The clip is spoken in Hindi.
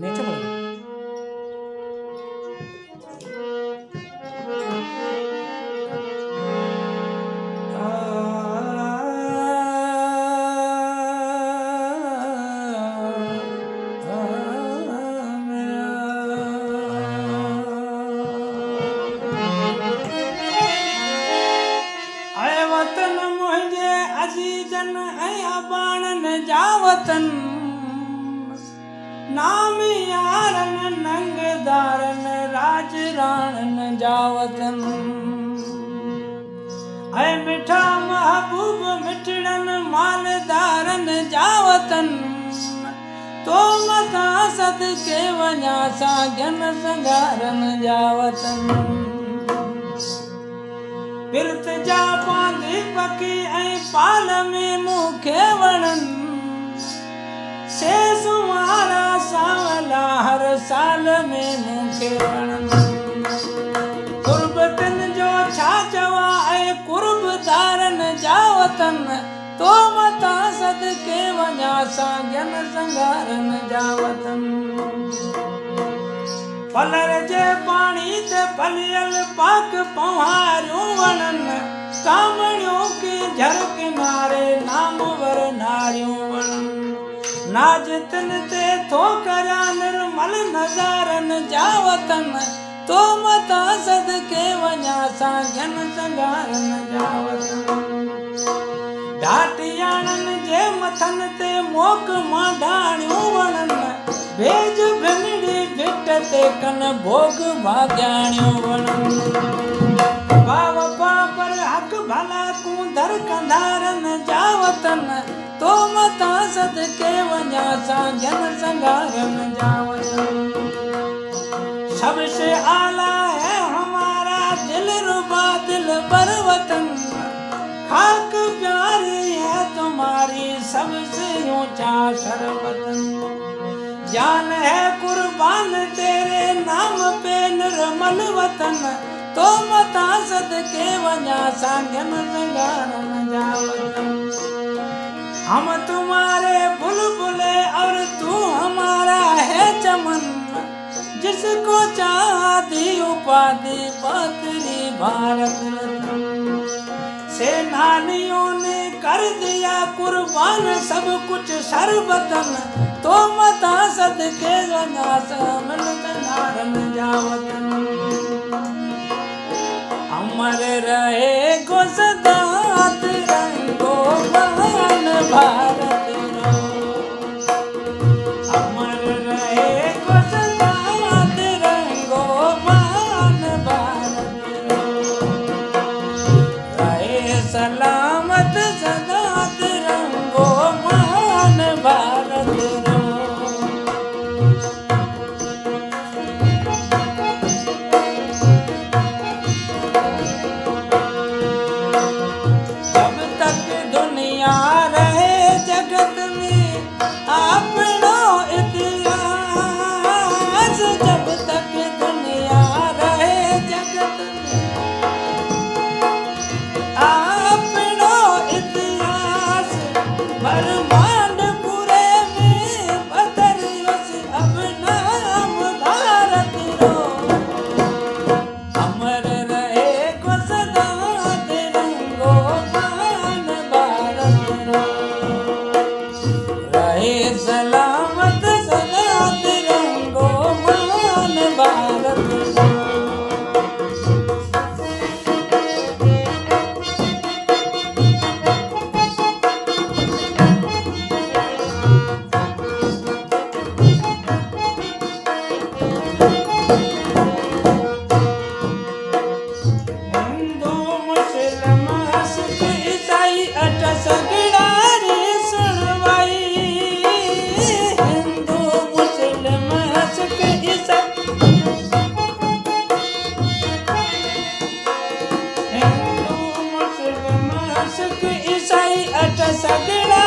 नीचे बोलो। वतन मुझे अजीजन अबाणन जा वतन नाम यारन नंगदारन राज राणन जा वतन मिठा महबूब मिठड़न मालदारन जा वतन तो मथा सद के वञा सागन संगारन जा वतन बिरत जा पांदी पकी पाल में मुखे वणन से सुमारा सावला हर साल में मुखे वणन कुर्बतन जो छा चवा कुर्ब दारन जा वतन तो मता सद के वञा सागन संगारन जा वतन पलर जे पानी ते पलियल पाक पवारियों वणन कामड़ियों के झर किनारे नामवर नारियों वणन नाजतन ते थो करा निर्मल नजारन जा वतन तो मता सद के वञा सागन संगारन जा वतन ढाटियाणन जे मथन ते मोक माढाणियों वणन भेज भेनड़ी भिट ते कन भोग भाग्याणियों वणन बाव पर हक भला कू दर कंधारन जा वतन तो मता सद के वञा सागन संगारन जा वतन सबसे आला है हमारा दिल रुबा दिल पर वतन खाक प्यारी है तुम्हारी सबसे ऊंचा सर वतन जान है कुर्बान तेरे नाम पे निर्मल वतन तो मता सद के वञा सागन संगारन जा वतन हम तुम्हारे बुलबुले और तू हमारा है चमन जिसको चाहती उपाधि पत्री भारत रत्न सेनानियों ने कर दिया कुर्बान सब कुछ सर्वतन तो मता सद के वञा संगारन जा वतन अमर रहे गो सदा तिरंगो महान भारत रो अमर रहे गो सदा तिरंगो महान भारत रो रहे सलामत सदा तिरंगो महान भारत रो सगड़ा